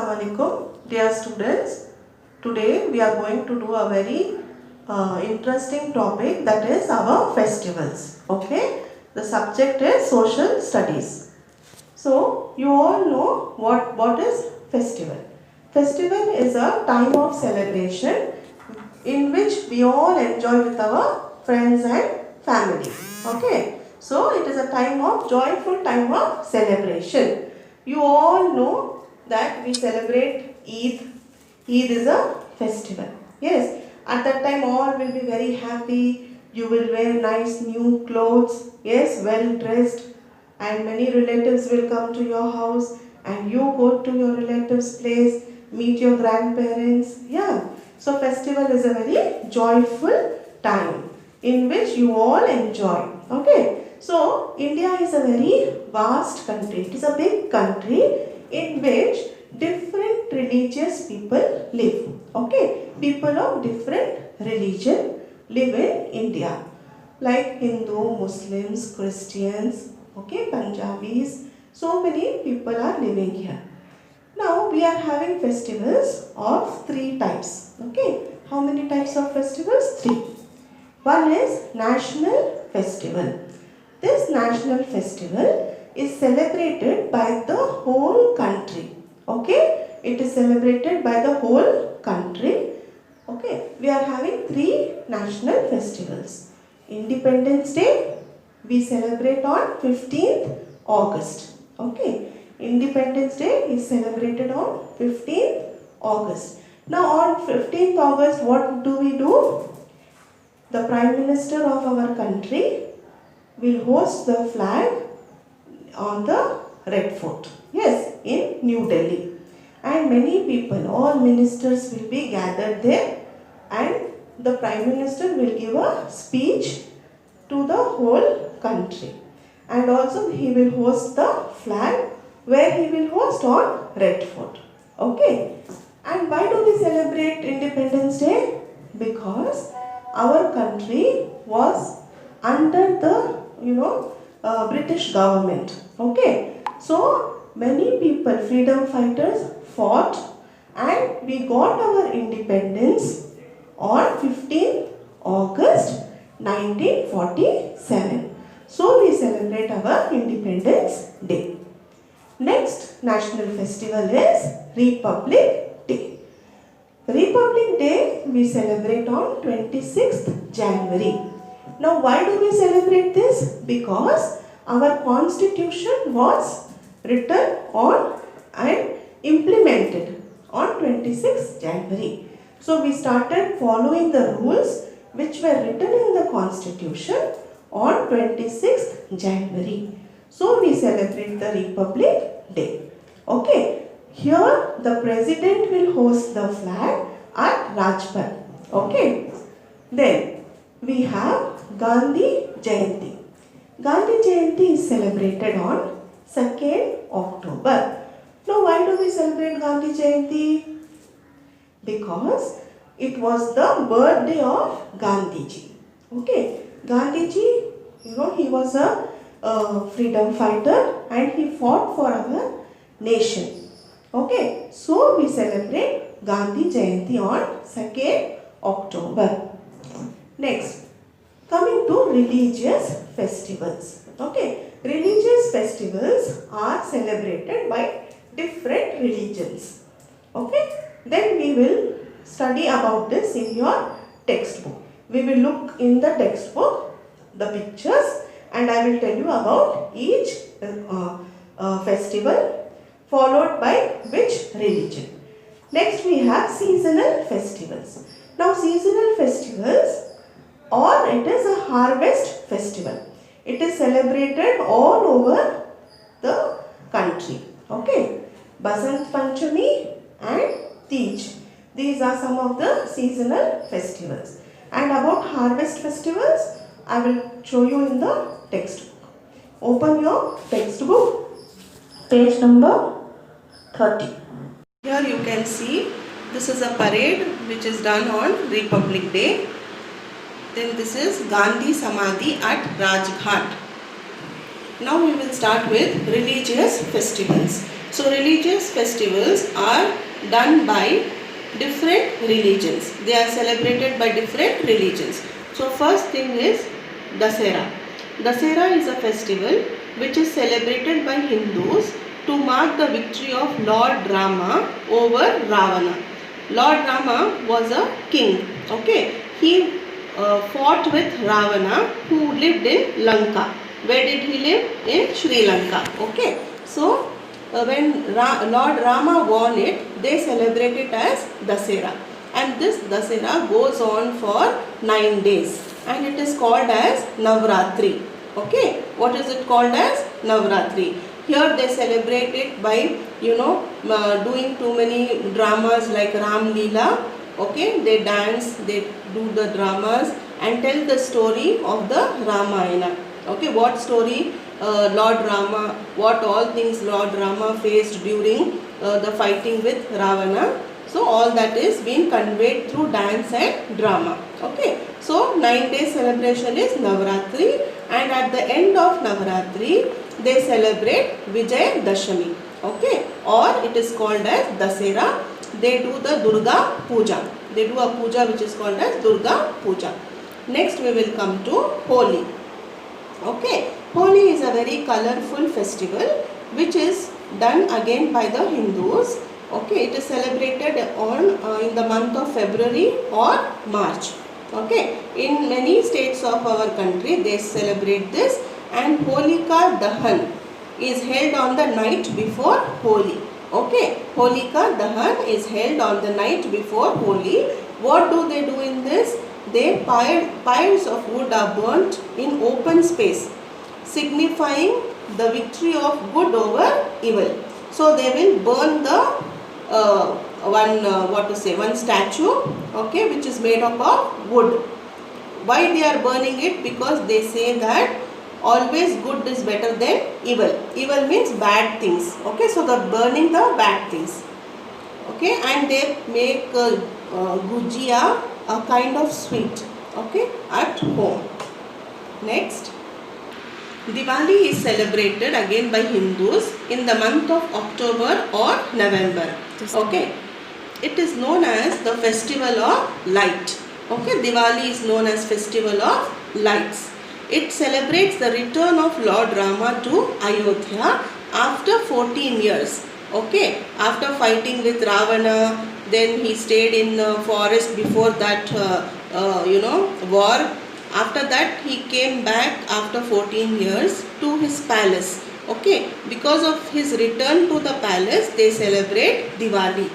Assalamualaikum, dear students. Today we are going to do a very interesting topic, that is our festivals. Okay, the subject is social studies. So you all know what is festival. Festival is a time of celebration in which we all enjoy with our friends and family. Okay, so it is a time of joyful time of celebration. You all know that we celebrate Eid. Eid is a festival. Yes, at that time all will be very happy. You will wear nice new clothes. Yes, well dressed, and many relatives will come to your house, and you go to your relatives' place, meet your grandparents. Yeah, so festival is a very joyful time in which you all enjoy. Okay, so India is a very vast country. It is a big country in which different religious people live. Okay, people of different religion live in India, like Hindu, Muslims, Christians, okay, Punjabis. So many people are living here. Now we are having festivals of three types. Okay, how many types of festivals? Three. One is National Festival. This National Festival is celebrated by the whole country. Okay, it is celebrated by the whole country. Okay, we are having three national festivals. Independence Day, we celebrate on 15th August. Okay, Independence Day is celebrated on 15th August. Now on 15th August, what do we do? The Prime Minister of our country will hoist the flag on the Red Fort. Yes, in New Delhi. And many people, all ministers will be gathered there, and the Prime Minister will give a speech to the whole country. And also he will hoist the flag, where he will hoist on Red Fort. Okay. And why do we celebrate Independence Day? Because our country was under the British government. Okay, so many people, freedom fighters, fought, and we got our independence on 15th August 1947. So we celebrate our Independence Day. Next national festival is Republic Day. Republic Day we celebrate on 26th January. Now why do we celebrate this? Because our constitution was written on and implemented on 26th January. So we started following the rules which were written in the constitution on 26th January. So we celebrate the Republic Day. Okay. Here the president will hoist the flag at Rajpath. Okay. Then we have Gandhi Jayanti. Gandhi Jayanti is celebrated on 2nd October. Now why do we celebrate Gandhi Jayanti? Because it was the birthday of Gandhiji. Okay. Gandhiji, he was a freedom fighter, and he fought for our nation. Okay, so we celebrate Gandhi Jayanti on 2nd October. Next, coming to religious festivals. Okay, religious festivals are celebrated by different religions. Okay, then we will study about this in your textbook. We will look in the textbook, the pictures, and I will tell you about each festival, followed by which religion. Next we have seasonal festivals. Now seasonal festivals, or it is a harvest festival. It is celebrated all over the country. Okay. Basant Panchami and Teej. These are some of the seasonal festivals. And about harvest festivals, I will show you in the textbook. Open your textbook, page number 30. Here you can see this is a parade which is done on Republic Day. Then this is Gandhi Samadhi at Rajghat. Now we will start with religious festivals. So religious festivals are done by different religions. They are celebrated by different religions. So first thing is Dasera. Dasera is a festival which is celebrated by Hindus to mark the victory of Lord Rama over Ravana. Lord Rama was a king. Okay, he fought with Ravana, who lived in Lanka. Where did he live? In Sri Lanka. Okay, so when Lord Rama won it, they celebrate it as Dasera, and this Dasera goes on for 9 days, and it is called as Navratri. Okay, what is it called as? Navratri. Here they celebrate it by doing too many dramas like Ram Leela. Okay, they dance, they do the dramas and tell the story of the Ramayana. Okay, what story? Lord Rama, what all things Lord Rama faced during the fighting with Ravana. So all that is being conveyed through dance and drama. Okay, so 9 days celebration is Navratri, and at the end of Navratri they celebrate Vijay Dashami. Okay, or it is called as Dasera. They do the Durga Puja. They do a puja which is called as Durga Puja. Next we will come to Holi. Okay, Holi is a very colorful festival which is done again by the Hindus. Okay, it is celebrated on in the month of February or March. Okay, in many states of our country they celebrate this, and Holika Dahan is held on the night before Holi. Okay, Holika Dahan is held on the night before Holi. What do they do in this? They piles of wood are burnt in open space, signifying the victory of good over evil. So they will burn the one statue, okay, which is made up of wood. Why they are burning it? Because they say that always good is better than evil. Evil means bad things. Okay, so they are burning the bad things. Okay, and they make gujia, a kind of sweet, okay, at home. Next, Diwali is celebrated again by Hindus in the month of October or November. Okay, it is known as the festival of light. Okay, Diwali is known as festival of lights. It celebrates the return of Lord Rama to Ayodhya after 14 years. Okay, after fighting with Ravana, then he stayed in the forest before that war. After that he came back after 14 years to his palace. Okay, because of his return to the palace they celebrate Diwali.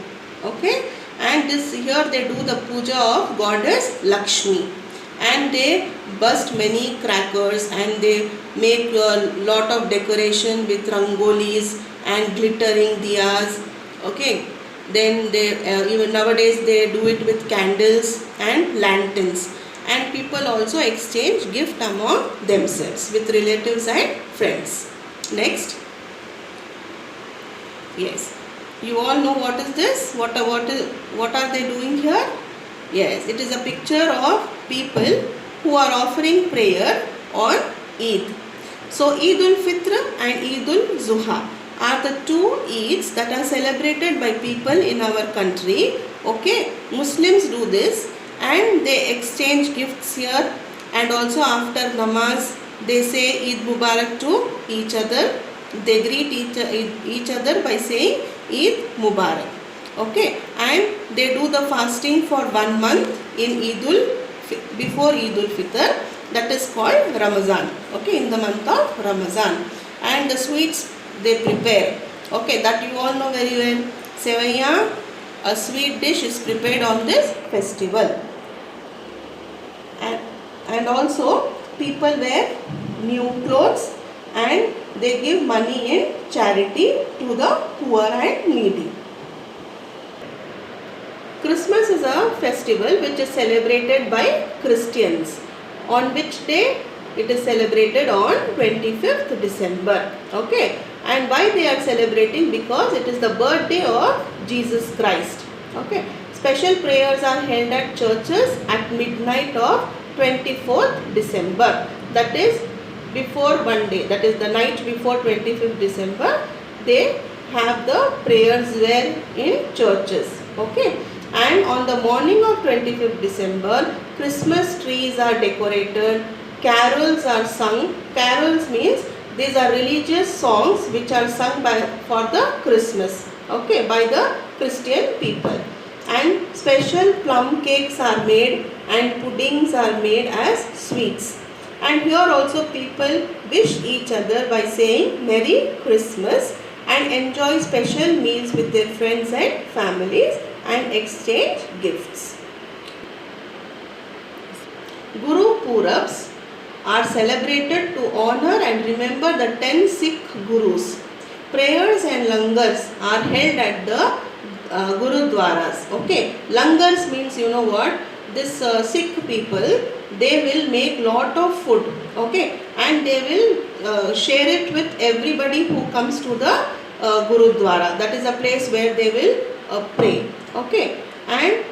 Okay, and this here they do the puja of goddess Lakshmi, and they burst many crackers and they make a lot of decoration with rangolis and glittering diyas. Okay, then they even nowadays they do it with candles and lanterns, and people also exchange gift among themselves with relatives and friends. Next, yes, you all know what is this? What are they doing here? Yes, it is a picture of people who are offering prayer on Eid. So Eid ul-Fitr and Eid ul-Zuha are the two Eids that are celebrated by people in our country. Okay, Muslims do this and they exchange gifts here, and also after namaz they say Eid Mubarak to each other. They greet each other by saying Eid Mubarak. Okay, and they do the fasting for 1 month in before Eid ul-Fitr, that is called Ramazan. Okay, in the month of Ramazan, and the sweets they prepare. Okay, that you all know very well. Sevaiya, a sweet dish, is prepared on this festival. And also people wear new clothes and they give money in charity to the poor and needy. Christmas is a festival which is celebrated by Christians. On which day? It is celebrated on 25th December. Okay, and why they are celebrating? Because it is the birthday of Jesus Christ. Okay, special prayers are held at churches at midnight of 24th December. That is before one day. That is the night before 25th December. They have the prayers there in churches. Okay. And on the morning of 25th December, Christmas trees are decorated, carols are sung. Carols means these are religious songs which are sung for the Christmas, okay, by the Christian people. And special plum cakes are made and puddings are made as sweets. And here also people wish each other by saying Merry Christmas and enjoy special meals with their friends and families and exchange gifts. Guru Purabs are celebrated to honor and remember the 10 Sikh Gurus. Prayers and langars are held at the Gurudwaras. Okay, langars means, you know what, this Sikh people, they will make lot of food, okay, and they will share it with everybody who comes to the Gurudwara. That is a place where they will pray, okay. And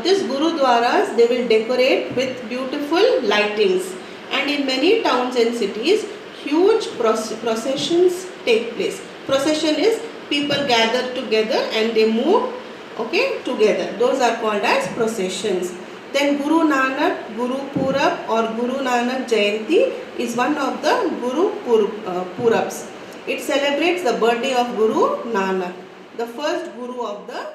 this Gurudwaras, they will decorate with beautiful lightings, and in many towns and cities huge processions take place. Procession is people gather together and they move, okay, together. Those are called as processions. Then Guru Nanak Guru Purab or Guru Nanak Jayanti is one of the Guru Purabs. It celebrates the birthday of Guru Nanak, the first Guru of the